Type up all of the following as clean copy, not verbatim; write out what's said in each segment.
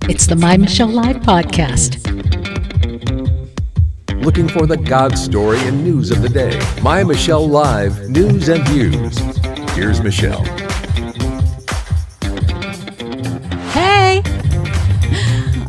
It's the MyMichelleLive podcast. Looking for the God story and news of the day. My Michelle Live News and Views. Here's Michelle. Hey,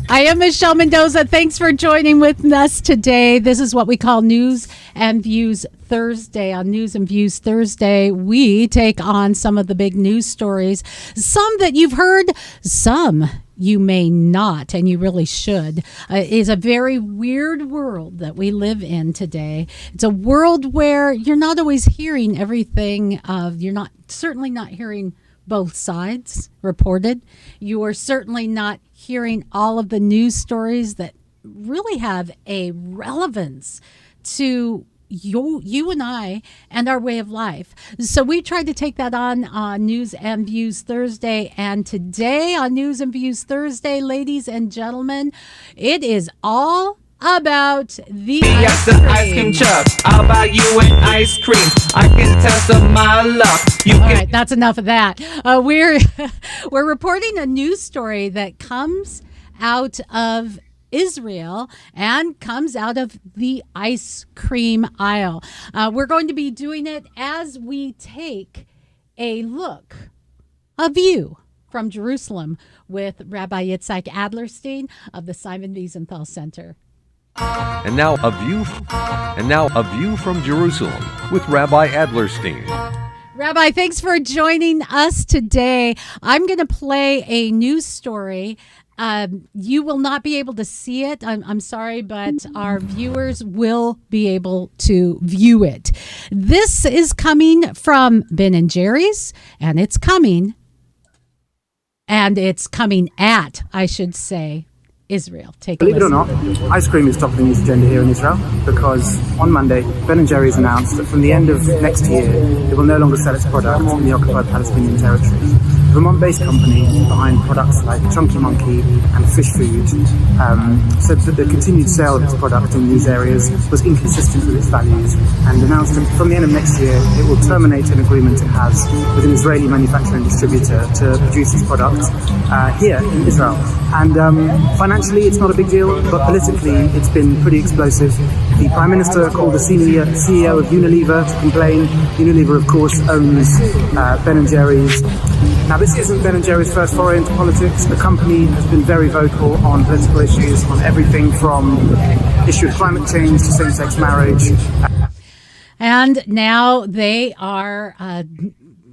I am Michelle Mendoza. Thanks for joining with us today. This is what we call News and Views Thursday. On News and Views Thursday, we take on some of the big news stories, some that you've heard, some you may not, and you really should. It is a very weird world that we live in today. It's a world where you're not always hearing everything. You're certainly not hearing both sides reported. You are certainly not hearing all of the news stories that really have a relevance to you and I and our way of life. So we tried to take that on News and Views Thursday. And today on News and Views Thursday, ladies and gentlemen, it is all about the ice cream truck. I'll buy you an ice cream. I can test of my luck. All right, that's enough of that. We're reporting a news story that comes out of Israel and comes out of the ice cream aisle. We're going to be doing it as we take a view from Jerusalem with Rabbi Yitzhak Adlerstein of the Simon Wiesenthal Center. And now a view from Jerusalem with Rabbi Adlerstein. Rabbi, thanks for joining us today. I'm going to play a news story. You will not be able to see it. I'm sorry, but our viewers will be able to view it. This is coming from Ben & Jerry's, and it's coming at, I should say, Israel. Believe it or not, ice cream is top of the news agenda here in Israel because on Monday, Ben & Jerry's announced that from the end of next year, it will no longer sell its product in the occupied Palestinian territories. The Vermont-based company behind products like Chunky Monkey and Fish Food said that the continued sale of its product in these areas was inconsistent with its values and announced that from the end of next year, it will terminate an agreement it has with an Israeli manufacturer and distributor to produce its products here in Israel. And financially, it's not a big deal, but politically, it's been pretty explosive. The Prime Minister called the CEO of Unilever to complain. Unilever, of course, owns Ben & Jerry's. Now, this isn't Ben & Jerry's first foray into politics. The company has been very vocal on political issues, on everything from the issue of climate change to same-sex marriage. And now they are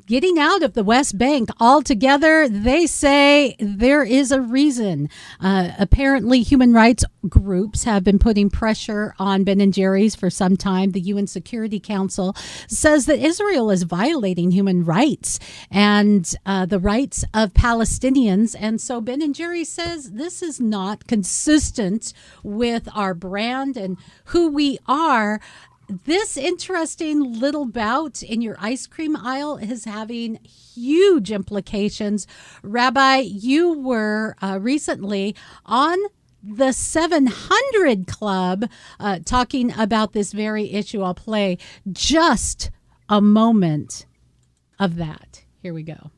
getting out of the West Bank altogether. They say there is a reason. Apparently, human rights groups have been putting pressure on Ben & Jerry's for some time. The UN Security Council says that Israel is violating human rights and the rights of Palestinians. And so Ben & Jerry's says this is not consistent with our brand and who we are. This interesting little bout in your ice cream aisle is having huge implications. Rabbi, you were recently on the 700 Club talking about this very issue. I'll play just a moment of that. Here we go.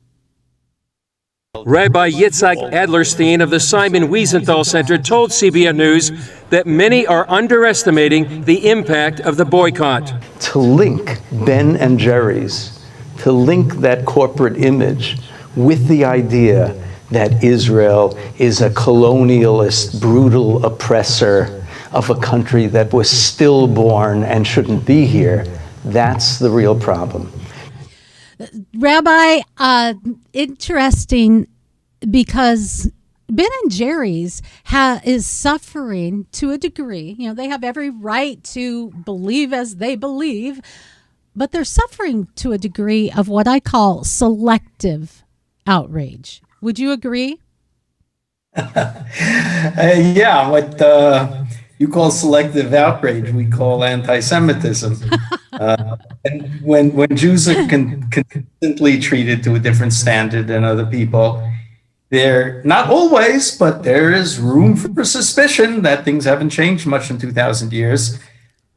Rabbi Yitzhak Adlerstein of the Simon Wiesenthal Center told CBN News that many are underestimating the impact of the boycott. To link Ben & Jerry's, to link that corporate image with the idea that Israel is a colonialist, brutal oppressor of a country that was stillborn and shouldn't be here, that's the real problem. Rabbi, interesting because Ben & Jerry's is suffering to a degree. You know, they have every right to believe as they believe, but they're suffering to a degree of what I call selective outrage. Would you agree? Yeah, what you call selective outrage, we call anti-Semitism. And when Jews are consistently treated to a different standard than other people, they're not always, but there is room for suspicion that things haven't changed much in 2,000 years.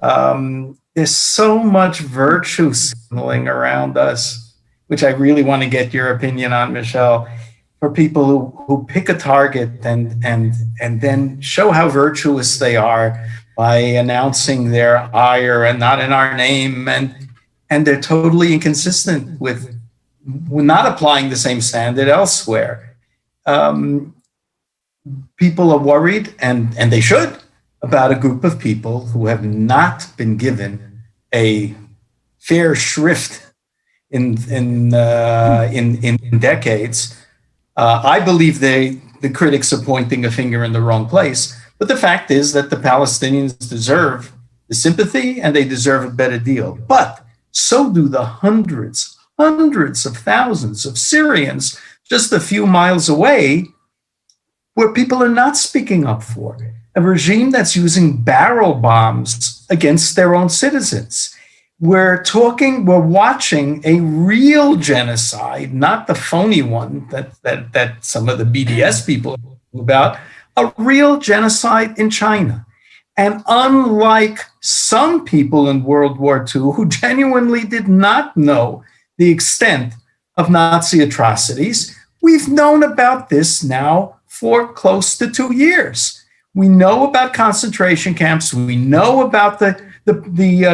There's so much virtue signaling around us, which I really want to get your opinion on, Michelle. for people who pick a target and then show how virtuous they are by announcing their ire and not in our name, and they're totally inconsistent with not applying the same standard elsewhere. People are worried, and they should, about a group of people who have not been given a fair shrift in decades. I believe the critics are pointing a finger in the wrong place, but the fact is that the Palestinians deserve the sympathy and they deserve a better deal. But so do the hundreds of thousands of Syrians just a few miles away, where people are not speaking up for a regime that's using barrel bombs against their own citizens. We're watching a real genocide, not the phony one that some of the BDS people are talking about, a real genocide in China. And unlike some people in World War II who genuinely did not know the extent of Nazi atrocities, we've known about this now for close to 2 years. We know about concentration camps. We know about the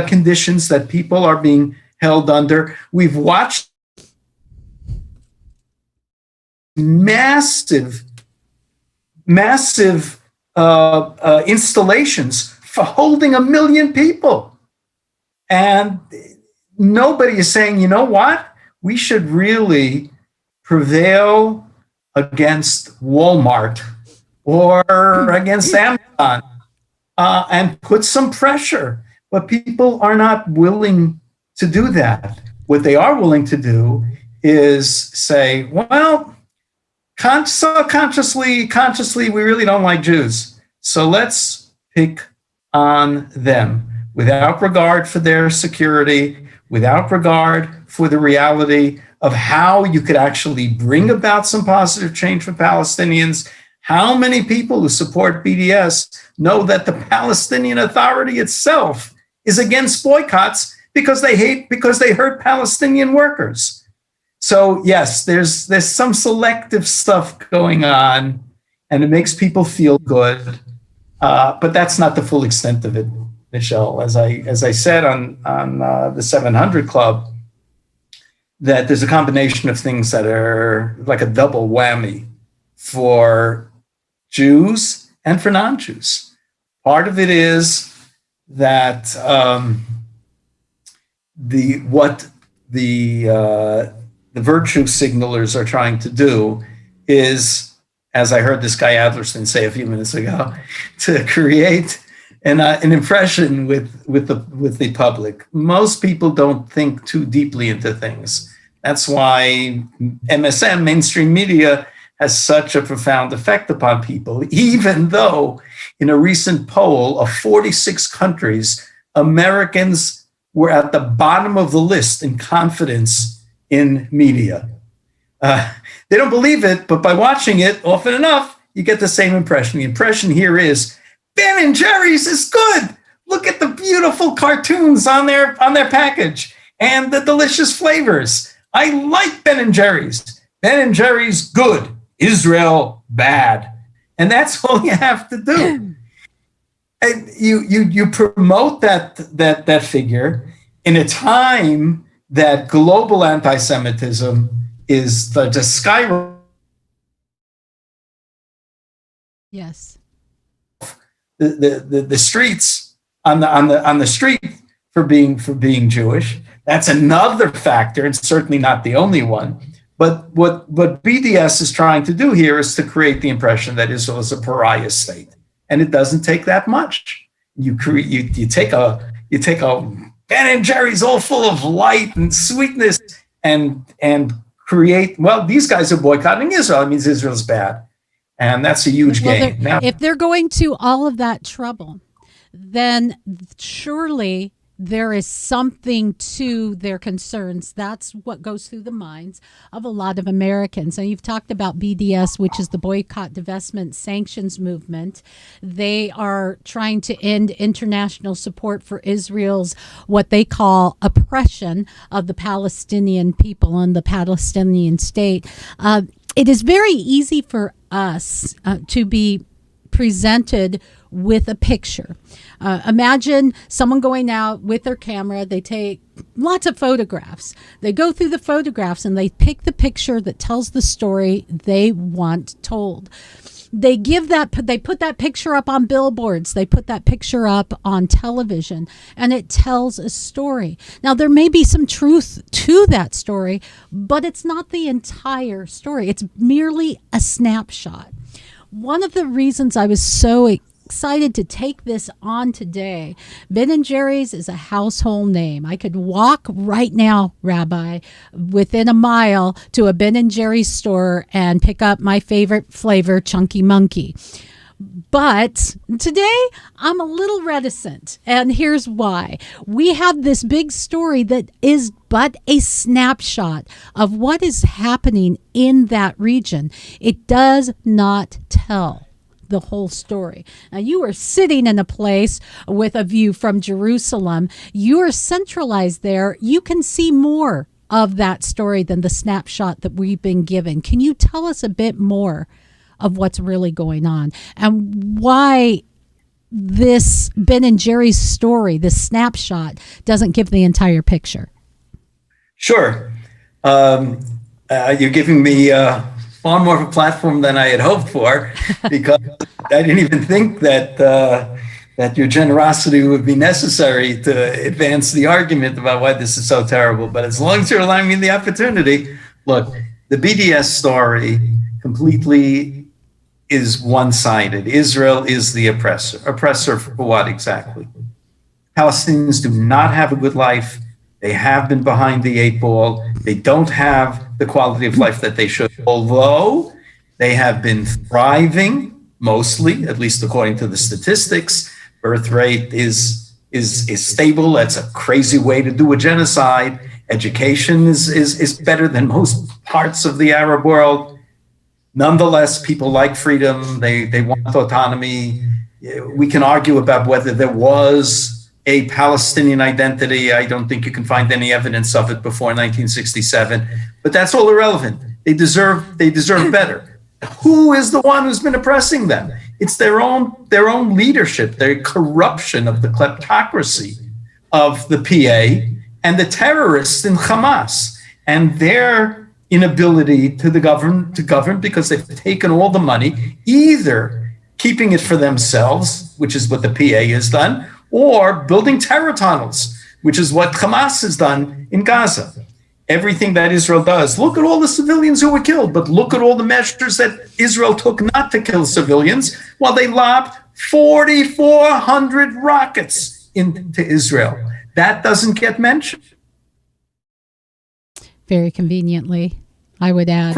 conditions that people are being held under. We've watched massive installations for holding 1 million people. And nobody is saying, you know what? We should really prevail against Walmart or against Amazon and put some pressure. But people are not willing to do that. What they are willing to do is say, well, consciously, we really don't like Jews. So let's pick on them without regard for their security, without regard for the reality of how you could actually bring about some positive change for Palestinians. How many people who support BDS know that the Palestinian Authority itself is against boycotts because they hurt Palestinian workers? So yes, there's some selective stuff going on, and it makes people feel good, but that's not the full extent of it, Michelle. As I said on the 700 Club, that there's a combination of things that are like a double whammy for Jews and for non-Jews. Part of it is that the virtue signalers are trying to do is, as I heard this guy Adlerston say a few minutes ago, to create an impression with the public. Most people don't think too deeply into things. That's why MSM, mainstream media, has such a profound effect upon people, even though in a recent poll of 46 countries, Americans were at the bottom of the list in confidence in media. They don't believe it, but by watching it often enough, you get the same impression. The impression here is, Ben and Jerry's is good. Look at the beautiful cartoons on their package and the delicious flavors. I like Ben and Jerry's. Ben and Jerry's good. Israel bad. And that's all you have to do. And you promote that figure in a time that global anti-Semitism is just skyrocketing. Yes. The streets on the street for being Jewish. That's another factor, and certainly not the only one. But what BDS is trying to do here is to create the impression that Israel is a pariah state, and it doesn't take that much. You take a Ben and Jerry's all full of light and sweetness, and create. Well, these guys are boycotting Israel. It means Israel's bad. And that's a huge gain. Now, if they're going to all of that trouble, then surely there is something to their concerns. That's what goes through the minds of a lot of Americans. And you've talked about BDS, which is the Boycott, Divestment, Sanctions Movement. They are trying to end international support for Israel's what they call oppression of the Palestinian people and the Palestinian state. it is very easy for us to be presented with a picture. Imagine someone going out with their camera. They take lots of photographs. They go through the photographs and they pick the picture that tells the story they want told. They put that picture up on billboards. They put that picture up on television, and it tells a story. Now, there may be some truth to that story, but it's not the entire story. It's merely a snapshot. One of the reasons I was so excited to take this on today, Ben & Jerry's is a household name. I could walk right now, Rabbi, within a mile to a Ben & Jerry's store and pick up my favorite flavor, Chunky Monkey. But today, I'm a little reticent, and here's why. We have this big story that is but a snapshot of what is happening in that region. It does not tell the whole story. Now, you are sitting in a place with a view from Jerusalem. You are centralized there. You can see more of that story than the snapshot that we've been given. Can you tell us a bit more of what's really going on and why this Ben & Jerry's story, this snapshot, doesn't give the entire picture? Sure. You're giving me far more of a platform than I had hoped for, because I didn't even think that that your generosity would be necessary to advance the argument about why this is so terrible. But as long as you're allowing me the opportunity, look, the BDS story completely is one-sided. Israel is the oppressor. Oppressor for what exactly? Palestinians do not have a good life. They have been behind the eight ball. They don't have the quality of life that they should, although they have been thriving mostly, at least according to the statistics. Birth rate is stable. That's a crazy way to do a genocide. Education is better than most parts of the Arab world. Nonetheless, people like freedom. They want autonomy. We can argue about whether there was a Palestinian identity. I don't think you can find any evidence of it before 1967, but that's all irrelevant. They deserve better. Who is the one who's been oppressing them? It's their own leadership, their corruption of the kleptocracy of the PA and the terrorists in Hamas, and their inability to govern because they've taken all the money, either keeping it for themselves, which is what the PA has done, or building terror tunnels, which is what Hamas has done in Gaza. Everything that Israel does, look at all the civilians who were killed, but look at all the measures that Israel took not to kill civilians while they lobbed 4,400 rockets into Israel. That doesn't get mentioned. Very conveniently, I would add.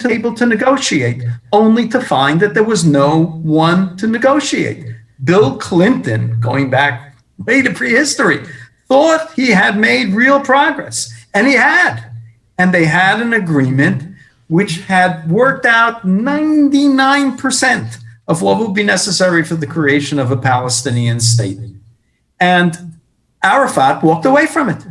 Able to negotiate, only to find that there was no one to negotiate. Bill Clinton, going back way to prehistory, thought he had made real progress, and he had. And they had an agreement which had worked out 99% of what would be necessary for the creation of a Palestinian state. And Arafat walked away from it.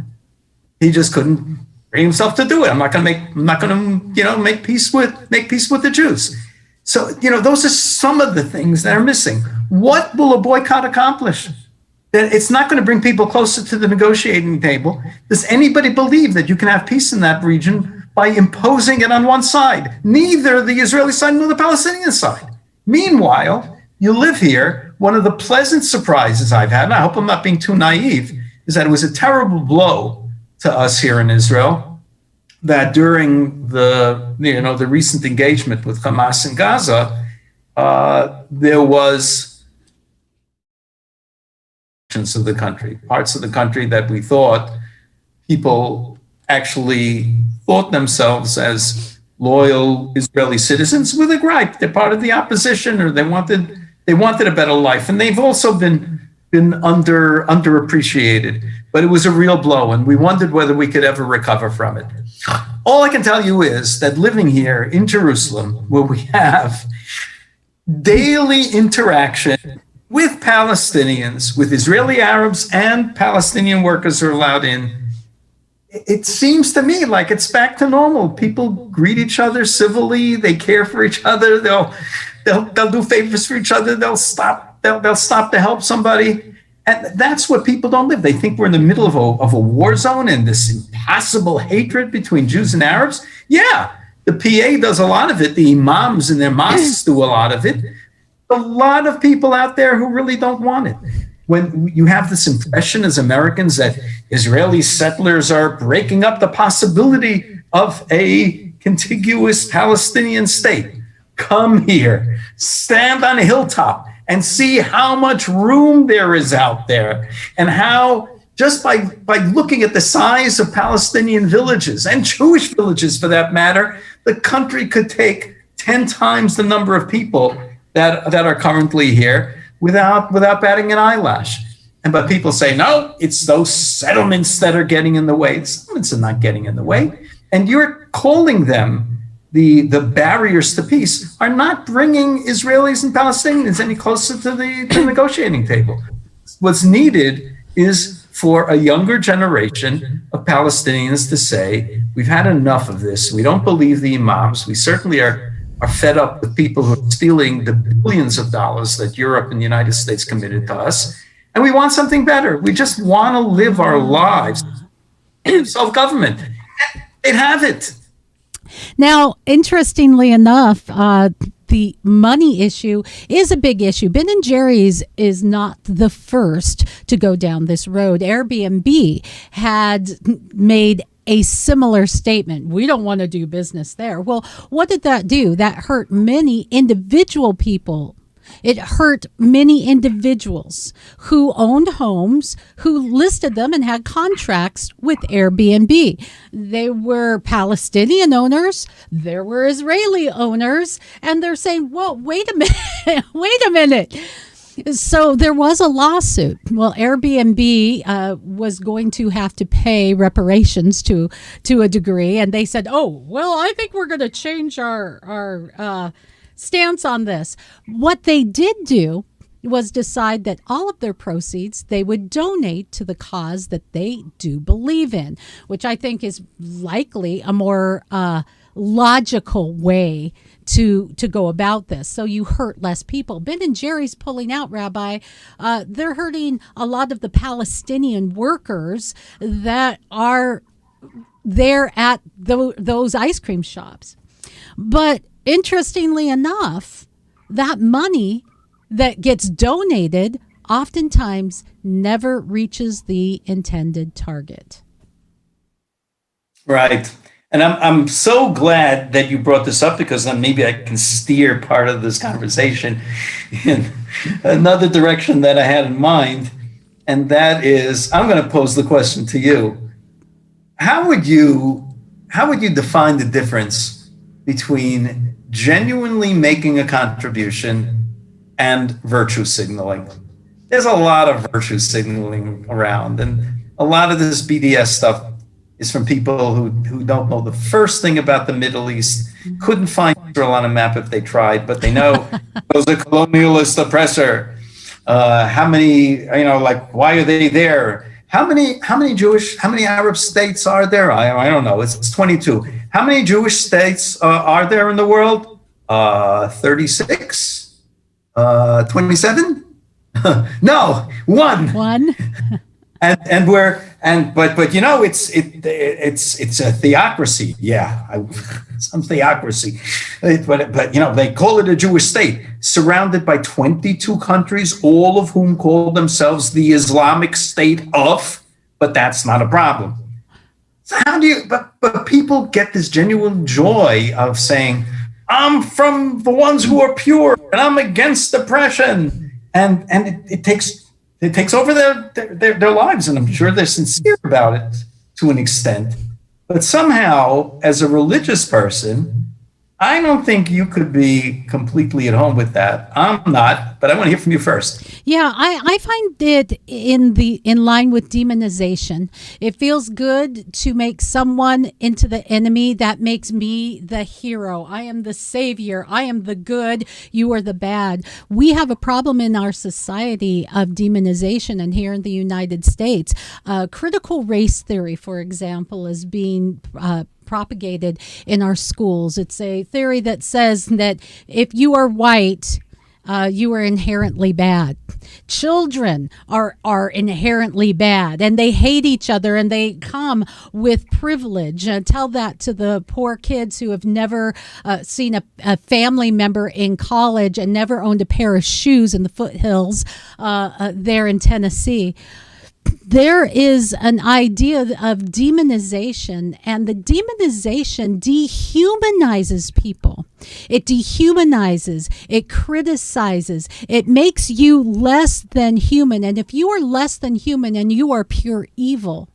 He just couldn't bring himself to do it. I'm not going to make peace with the Jews. So, those are some of the things that are missing. What will a boycott accomplish? That it's not going to bring people closer to the negotiating table. Does anybody believe that you can have peace in that region by imposing it on one side? Neither the Israeli side nor the Palestinian side. Meanwhile, you live here. One of the pleasant surprises I've had, and I hope I'm not being too naive, is that it was a terrible blow to us here in Israel, that during the recent engagement with Hamas in Gaza, there was parts of the country that we thought people actually thought themselves as loyal Israeli citizens with a gripe. They're part of the opposition, or they wanted a better life, and they've also been underappreciated. But it was a real blow, and we wondered whether we could ever recover from it. All I can tell you is that living here in Jerusalem, where we have daily interaction with Palestinians, with Israeli Arabs and Palestinian workers who are allowed in, it seems to me like it's back to normal. People greet each other civilly. They care for each other. They'll do favors for each other. They'll stop to help somebody. And that's what people don't live. They think we're in the middle of a war zone and this impossible hatred between Jews and Arabs. Yeah, the PA does a lot of it. The imams in their mosques do a lot of it. A lot of people out there who really don't want it. When you have this impression as Americans that Israeli settlers are breaking up the possibility of a contiguous Palestinian state, come here, stand on a hilltop and see how much room there is out there, and how just by looking at the size of Palestinian villages and Jewish villages for that matter, the country could take 10 times the number of people that are currently here without batting an eyelash. But people say, no, it's those settlements that are getting in the way. The settlements are not getting in the way. And you're calling them the barriers to peace are not bringing Israelis and Palestinians any closer to the negotiating table. What's needed is for a younger generation of Palestinians to say, we've had enough of this. We don't believe the imams. We certainly are fed up with people who are stealing the billions of dollars that Europe and the United States committed to us. And we want something better. We just want to live our lives in self-government. They'd have it. Now, interestingly enough, the money issue is a big issue. Ben and Jerry's is not the first to go down this road. Airbnb had made a similar statement. We don't want to do business there. Well, what did that do? That hurt many individual people. It hurt many individuals who owned homes, who listed them and had contracts with Airbnb. They were Palestinian owners, there were Israeli owners, and they're saying, whoa, wait a minute, wait a minute. So there was a lawsuit. Well, Airbnb was going to have to pay reparations to a degree, and they said, oh, well, I think we're going to change our stance on this. What they did do was decide that all of their proceeds they would donate to the cause that they do believe in, which I think is likely a more logical way to go about this. So you hurt less people. Ben and Jerry's pulling out, Rabbi. They're hurting a lot of the Palestinian workers that are there at those ice cream shops. But interestingly enough, that money that gets donated oftentimes never reaches the intended target. Right. And I'm so glad that you brought this up, because then maybe I can steer part of this conversation in another direction that I had in mind. And that is, I'm going to pose the question to you. How would you define the difference between genuinely making a contribution and virtue signaling? There's a lot of virtue signaling around, and a lot of this BDS stuff is from people who don't know the first thing about the Middle East, couldn't find Israel on a map if they tried, but they know it was a colonialist oppressor. How many, why are they there? How many Arab states are there? I don't know. It's 22. How many Jewish states are there in the world? 36? 27? No, one. One. It's a theocracy. Yeah, some theocracy. But they call it a Jewish state, surrounded by 22 countries, all of whom call themselves the Islamic State of. But that's not a problem. So how do you? But people get this genuine joy of saying, "I'm from the ones who are pure, and I'm against oppression," and it takes over their lives, and I'm sure they're sincere about it to an extent. But somehow, as a religious person, I don't think you could be completely at home with that. I'm not, but I want to hear from you first. Yeah, I find it in line with demonization. It feels good to make someone into the enemy. That makes me the hero. I am the savior. I am the good. You are the bad. We have a problem in our society of demonization, and here in the United States, critical race theory, for example, is being propagated in our schools. It's a theory that says that if you are white, you are inherently bad. Children are inherently bad, and they hate each other, and they come with privilege. Tell that to the poor kids who have never seen a family member in college and never owned a pair of shoes in the foothills there in Tennessee. There is an idea of demonization, and the demonization dehumanizes people. It dehumanizes, it criticizes, it makes you less than human. And if you are less than human and you are pure evil,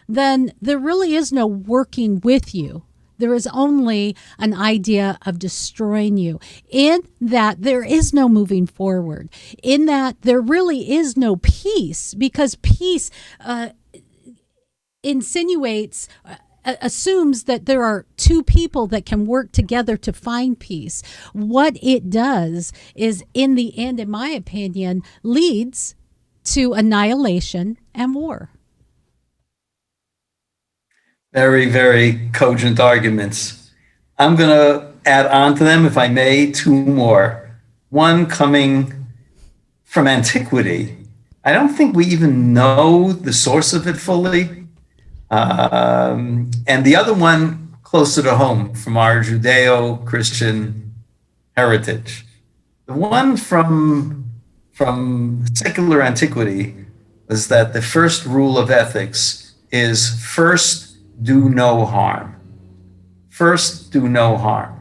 then there really is no working with you. There is only an idea of destroying you. In that, there is no moving forward. In that, there really is no peace, because peace insinuates, assumes that there are two people that can work together to find peace. What it does is, in the end, in my opinion, leads to annihilation and war. Very, very cogent arguments. I'm going to add on to them, if I may, two more. One coming from antiquity. I don't think we even know the source of it fully. And the other one closer to home, from our Judeo-Christian heritage. The one from secular antiquity was that the first rule of ethics is first, do no harm. First, do no harm.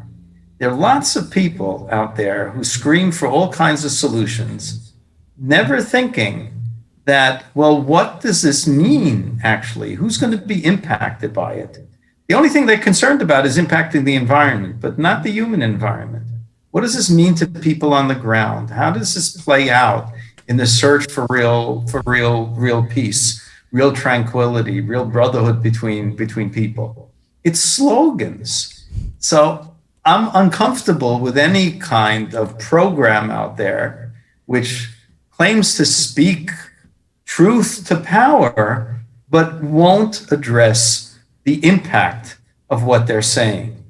There are lots of people out there who scream for all kinds of solutions, never thinking that, well, what does this mean, actually? Who's going to be impacted by it? The only thing they're concerned about is impacting the environment, but not the human environment. What does this mean to people on the ground? How does this play out in the search for real peace? Real tranquility, real brotherhood between people. It's slogans. So I'm uncomfortable with any kind of program out there which claims to speak truth to power, but won't address the impact of what they're saying.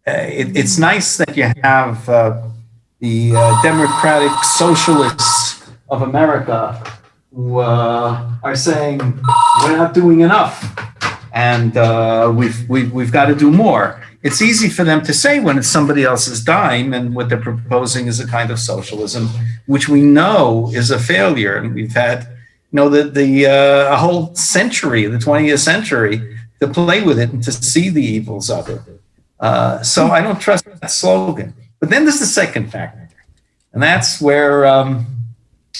It's nice that you have the Democratic Socialists of America who are saying we're not doing enough, and we've got to do more. It's easy for them to say when it's somebody else's dime, and what they're proposing is a kind of socialism, which we know is a failure. And we've had, a whole century, the 20th century, to play with it and to see the evils of it. So I don't trust that slogan. But then there's the second factor, and that's where,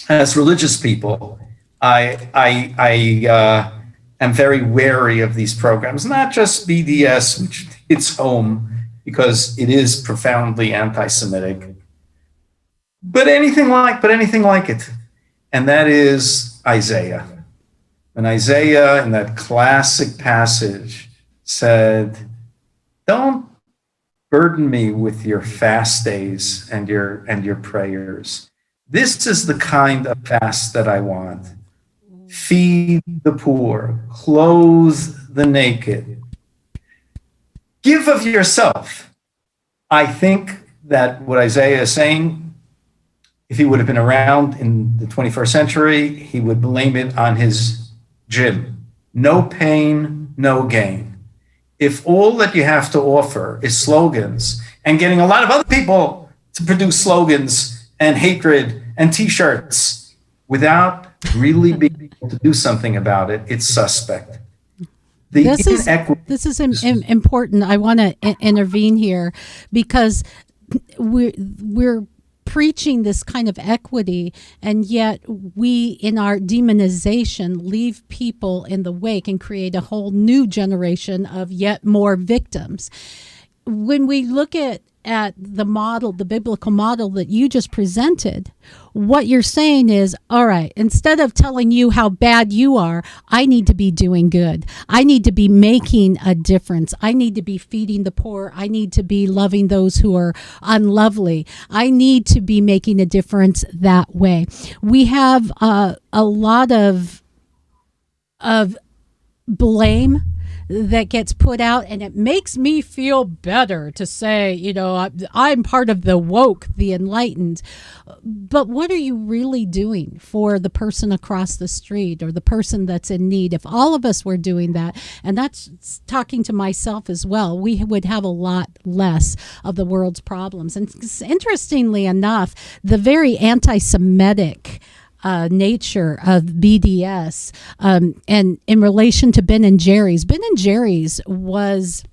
as religious people, I am very wary of these programs, not just BDS, which hits home because it is profoundly anti-Semitic, but anything like it. And that is Isaiah. And Isaiah, in that classic passage, said, don't burden me with your fast days and your prayers. This is the kind of fast that I want. Feed the poor, clothe the naked. Give of yourself. I think that what Isaiah is saying, if he would have been around in the 21st century, he would blame it on his gym. No pain, no gain. If all that you have to offer is slogans and getting a lot of other people to produce slogans and hatred and T-shirts without really being able to do something about it, it's suspect. This is important. I want to intervene here because we're preaching this kind of equity, and yet we, in our demonization, leave people in the wake and create a whole new generation of yet more victims. When we look at at the model, the biblical model that you just presented, what you're saying is, all right, instead of telling you how bad you are, I need to be doing good. I need to be making a difference. I need to be feeding the poor. I need to be loving those who are unlovely. I need to be making a difference that way. We have a lot of blame that gets put out, and it makes me feel better to say, I'm part of the woke, the enlightened. But what are you really doing for the person across the street or the person that's in need? If all of us were doing that, and that's talking to myself as well, we would have a lot less of the world's problems. And interestingly enough, the very anti-Semitic nature of BDS, and in relation to Ben and Jerry's. Ben and Jerry's was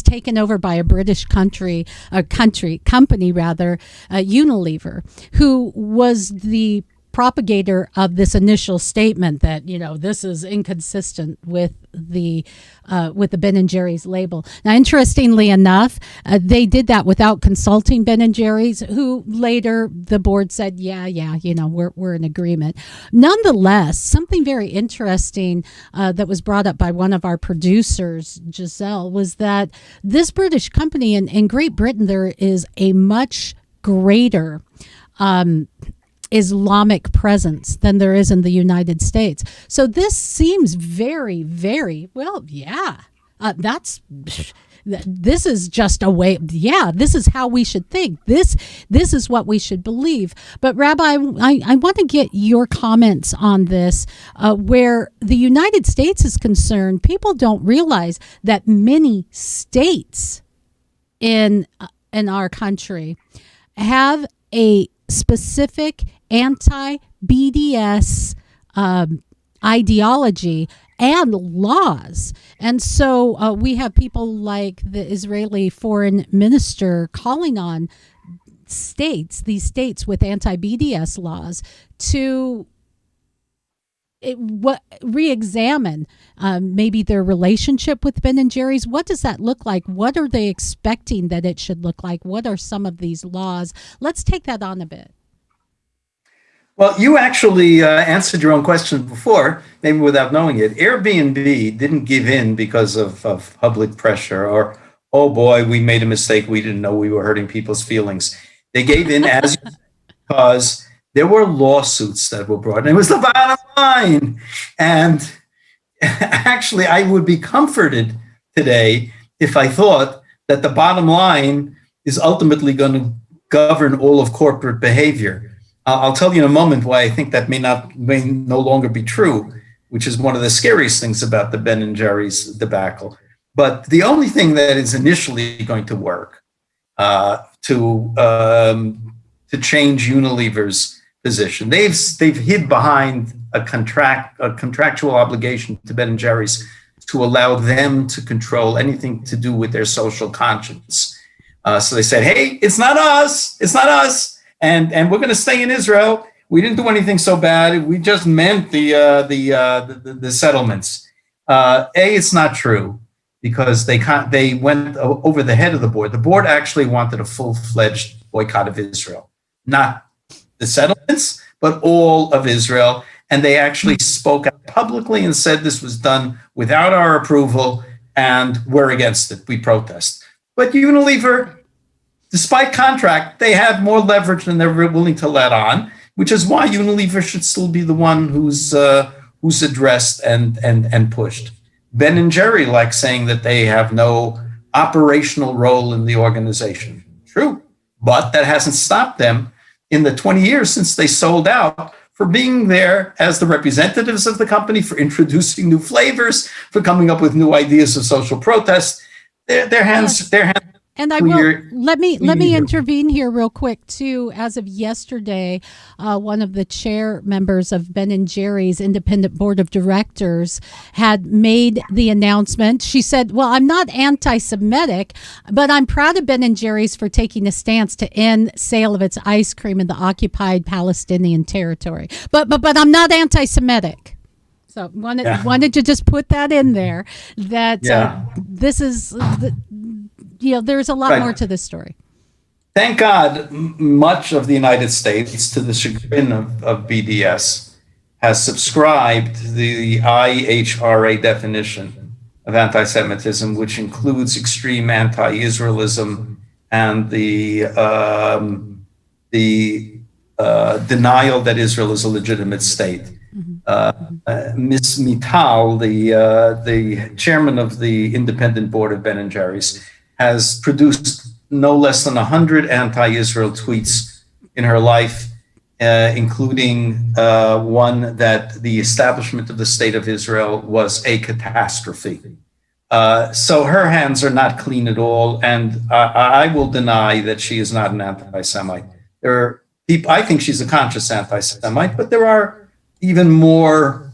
taken over by a British company, Unilever, who was the propagator of this initial statement that this is inconsistent with the Ben and Jerry's label. Now, interestingly enough, they did that without consulting Ben and Jerry's, who later the board said, we're in agreement. Nonetheless, something very interesting that was brought up by one of our producers, Giselle, was that this British company in Great Britain, there is a much greater Islamic presence than there is in the United States. So this seems very, very, this is just a way, this is how we should think. This is what we should believe. But Rabbi, I want to get your comments on this. Where the United States is concerned, people don't realize that many states in our country have a specific anti-BDS ideology and laws. And so we have people like the Israeli foreign minister calling on these states with anti-BDS laws to re-examine maybe their relationship with Ben and Jerry's. What does that look like? What are they expecting that it should look like? What are some of these laws? Let's take that on a bit. Well, you actually answered your own question before, maybe without knowing it. Airbnb didn't give in because of public pressure or, oh boy, we made a mistake. We didn't know we were hurting people's feelings. They gave in because there were lawsuits that were brought, and it was the bottom line. And actually, I would be comforted today if I thought that the bottom line is ultimately going to govern all of corporate behavior. I'll tell you in a moment why I think that may no longer be true, which is one of the scariest things about the Ben and Jerry's debacle. But the only thing that is initially going to work to change Unilever's position, they've hid behind a contractual obligation to Ben and Jerry's to allow them to control anything to do with their social conscience. So they said, hey, it's not us. And we're going to stay in Israel. We didn't do anything so bad. We just meant the settlements. It's not true because they went over the head of the board. The board actually wanted a full-fledged boycott of Israel, not the settlements, but all of Israel. And they actually spoke out publicly and said this was done without our approval, and we're against it. We protest. But Unilever, despite contract, they have more leverage than they're willing to let on, which is why Unilever should still be the one who's addressed and pushed. Ben and Jerry like saying that they have no operational role in the organization. True, but that hasn't stopped them in the 20 years since they sold out for being there as the representatives of the company, for introducing new flavors, for coming up with new ideas of social protest. Their hands. And I will let me intervene here real quick too. As of yesterday, one of the chair members of Ben and Jerry's independent board of directors had made the announcement. She said, "Well, I'm not anti-Semitic, but I'm proud of Ben and Jerry's for taking a stance to end sale of its ice cream in the occupied Palestinian territory. But I'm not anti-Semitic." So wanted to just put that in there. That this is there's a lot Right. more to this story. Thank God, much of the United States, to the chagrin of BDS, has subscribed to the IHRA definition of anti-Semitism, which includes extreme anti-Israelism and the denial that Israel is a legitimate state. Ms. Mital, the chairman of the independent board of Ben and Jerry's, has produced no less than 100 anti-Israel tweets in her life, including one that the establishment of the state of Israel was a catastrophe. So her hands are not clean at all, and I will deny that she is not an anti-Semite. There are people, I think she's a conscious anti-Semite, but there are even more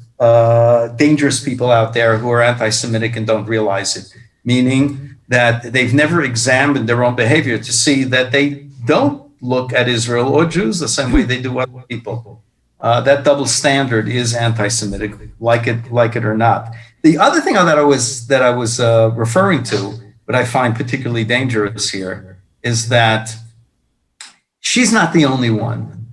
dangerous people out there who are anti-Semitic and don't realize it, meaning that they've never examined their own behavior to see that they don't look at Israel or Jews the same way they do other people. That double standard is anti-Semitic, like it or not. The other thing that I was referring to, but I find particularly dangerous here, is that she's not the only one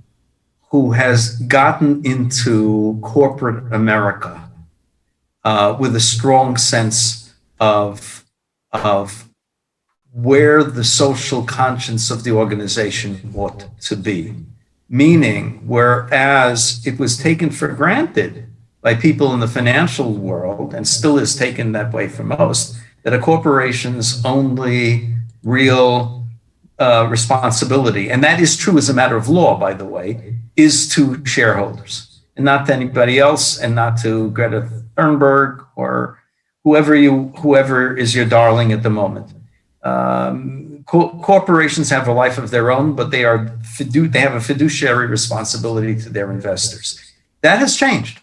who has gotten into corporate America with a strong sense of where the social conscience of the organization ought to be. Meaning, whereas it was taken for granted by people in the financial world, and still is taken that way for most, that a corporation's only real responsibility, and that is true as a matter of law, by the way, is to shareholders, and not to anybody else, and not to Greta Thunberg or whoever is your darling at the moment. Corporations have a life of their own, but they have a fiduciary responsibility to their investors. That has changed.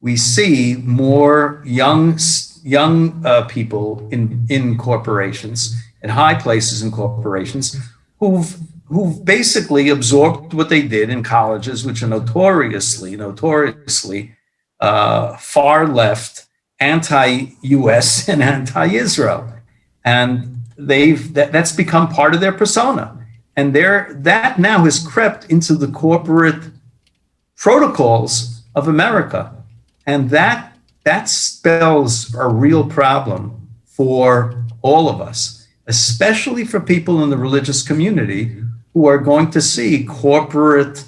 We see more young people in corporations, in high places in corporations, who've basically absorbed what they did in colleges, which are notoriously far left, anti-US and anti-Israel, and that's become part of their persona, and that now has crept into the corporate protocols of America, and that spells a real problem for all of us, especially for people in the religious community who are going to see corporate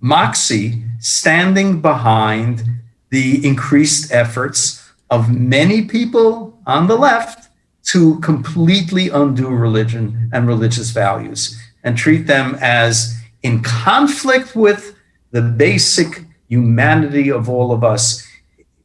moxie standing behind the increased efforts of many people on the left to completely undo religion and religious values and treat them as in conflict with the basic humanity of all of us.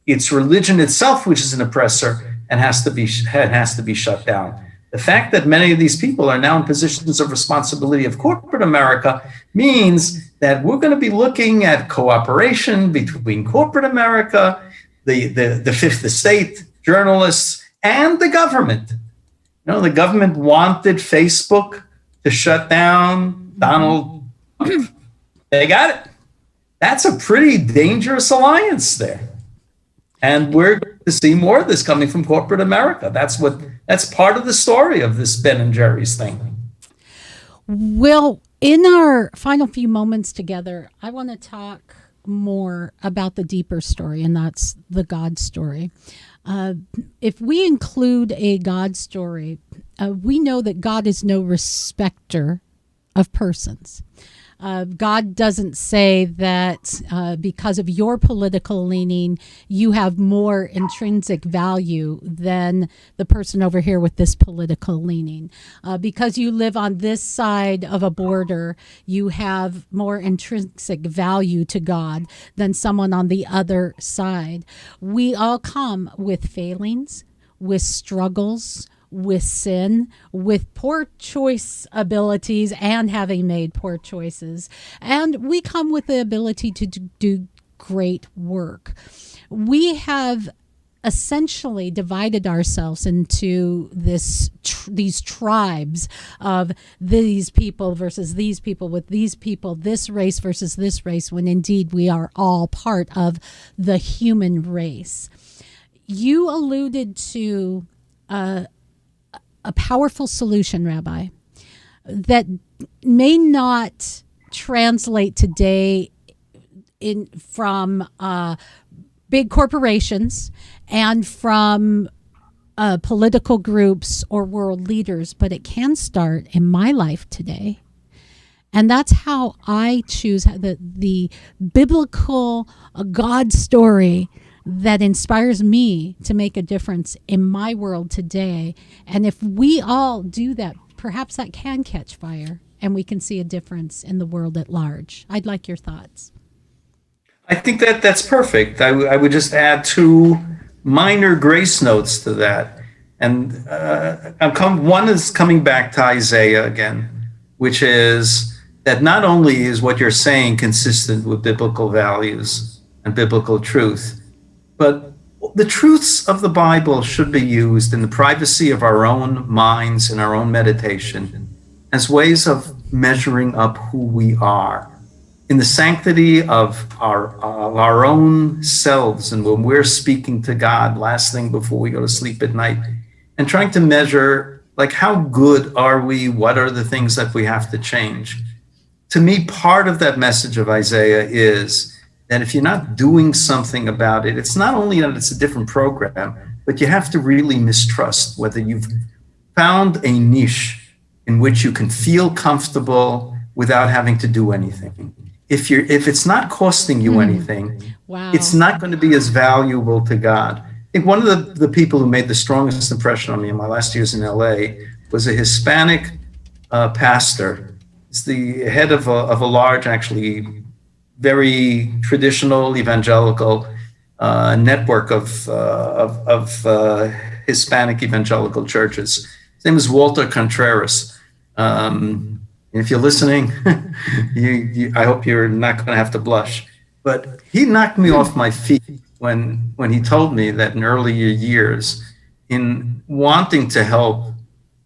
It's religion itself which is an oppressor and has to be shut down. The fact that many of these people are now in positions of responsibility of corporate America means that we're going to be looking at cooperation between corporate America, the Fifth Estate, journalists, and the government. The government wanted Facebook to shut down Donald Trump. They got it. That's a pretty dangerous alliance there. And we're going to see more of this coming from corporate America. That's part of the story of this Ben and Jerry's thing. Well, in our final few moments together, I want to talk more about the deeper story, and that's the God story. If we include a God story, we know that God is no respecter of persons. God doesn't say that because of your political leaning, you have more intrinsic value than the person over here with this political leaning. Because you live on this side of a border, you have more intrinsic value to God than someone on the other side. We all come with failings, with struggles, with sin, with poor choice abilities and having made poor choices. And we come with the ability to do great work. We have essentially divided ourselves into these tribes of these people versus these people with these people, this race versus this race, when indeed we are all part of the human race. You alluded to a powerful solution, Rabbi, that may not translate today from big corporations and from political groups or world leaders, but it can start in my life today. And that's how I choose the biblical God story that inspires me to make a difference in my world today. And if we all do that, perhaps that can catch fire and we can see a difference in the world at large. I'd like your thoughts. I think that's perfect. I would just add 2 minor grace notes to that. And one is coming back to Isaiah again, which is that not only is what you're saying consistent with biblical values and biblical truth, but the truths of the Bible should be used in the privacy of our own minds and our own meditation as ways of measuring up who we are in the sanctity of our own selves. And when we're speaking to God last thing before we go to sleep at night, and trying to measure, like, how good are we? What are the things that we have to change? To me, part of that message of Isaiah is that if you're not doing something about it, it's not only that it's a different program, but you have to really mistrust whether you've found a niche in which you can feel comfortable without having to do anything. If it's not costing you anything, Wow. it's not going to be as valuable to God. I think one of the people who made the strongest impression on me in my last years in LA was a Hispanic pastor. He's the head of a large, actually very traditional evangelical network of Hispanic evangelical churches. His name is Walter Contreras. If you're listening, I hope you're not going to have to blush. But he knocked me off my feet when he told me that in earlier years, in wanting to help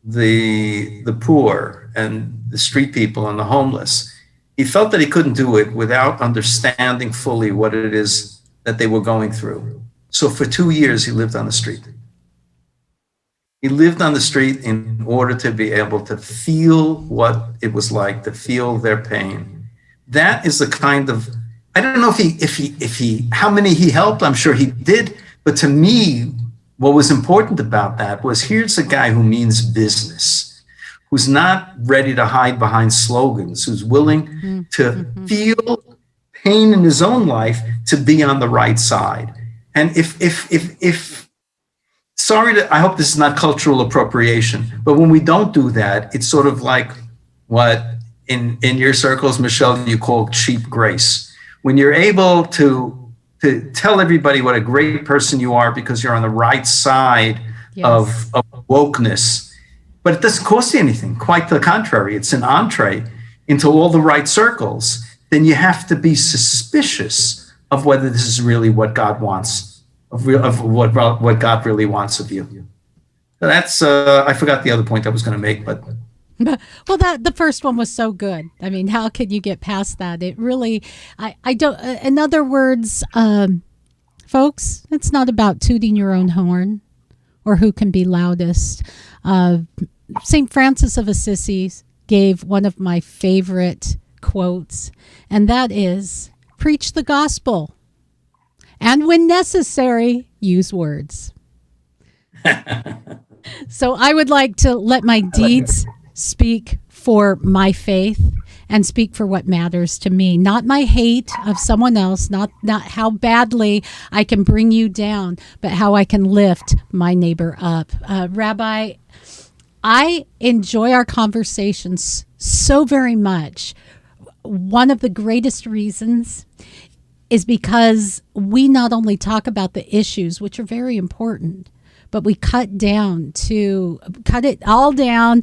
the poor and the street people and the homeless, he felt that he couldn't do it without understanding fully what it is that they were going through. So for 2 years, he lived on the street. He lived on the street in order to be able to feel what it was like, to feel their pain. That is the kind of, I don't know if he how many he helped, I'm sure he did, but to me, what was important about that was, here's a guy who means business, who's not ready to hide behind slogans, who's willing to feel pain in his own life to be on the right side. And if I hope this is not cultural appropriation, but when we don't do that, it's sort of like what in your circles, Michelle, you call cheap grace. When you're able to tell everybody what a great person you are because you're on the right side of wokeness, but it doesn't cost you anything. Quite the contrary, it's an entree into all the right circles. Then you have to be suspicious of whether this is really what God wants, of what God really wants of you. So that's I forgot the other point I was going to make, but. Well, the first one was so good. I mean, how can you get past that? It really, I don't. In other words, folks, it's not about tooting your own horn or who can be loudest. St. Francis of Assisi gave one of my favorite quotes, and that is, preach the gospel, and when necessary, use words. So I would like to let my deeds speak for my faith and speak for what matters to me, not my hate of someone else, not how badly I can bring you down, but how I can lift my neighbor up. Rabbi, I enjoy our conversations so very much. One of the greatest reasons is because we not only talk about the issues, which are very important, but we cut it all down,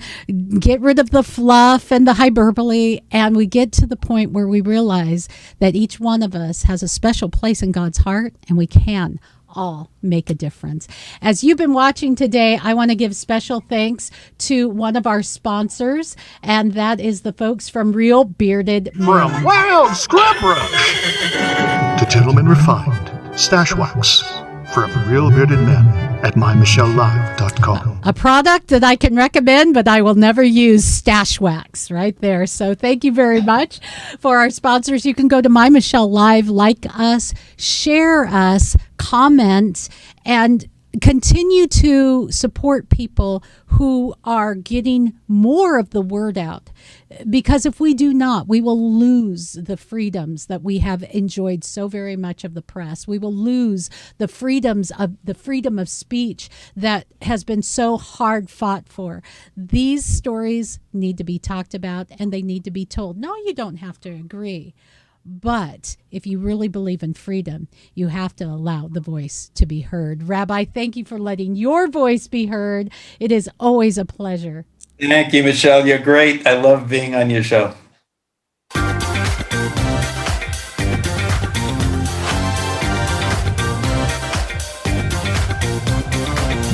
get rid of the fluff and the hyperbole, and we get to the point where we realize that each one of us has a special place in God's heart, and we can all make a difference. As you've been watching today, I want to give special thanks to one of our sponsors, and that is the folks from Real Bearded Men. From Wild Scrub Brush to Gentleman Refined Stash Wax from Real Bearded Men. at MyMichelleLive.com. A product that I can recommend, but I will never use, stash wax, right there. So thank you very much for our sponsors. You can go to My Michelle Live, like us, share us, comment, and continue to support people who are getting more of the word out. Because if we do not, we will lose the freedoms that we have enjoyed so very much of the press. We will lose the freedom of speech that has been so hard fought for. These stories need to be talked about and they need to be told. No, you don't have to agree. But if you really believe in freedom, you have to allow the voice to be heard. Rabbi, thank you for letting your voice be heard. It is always a pleasure. Thank you, Michelle. You're great. I love being on your show.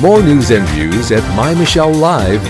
More news and views at MyMichelleLive.com.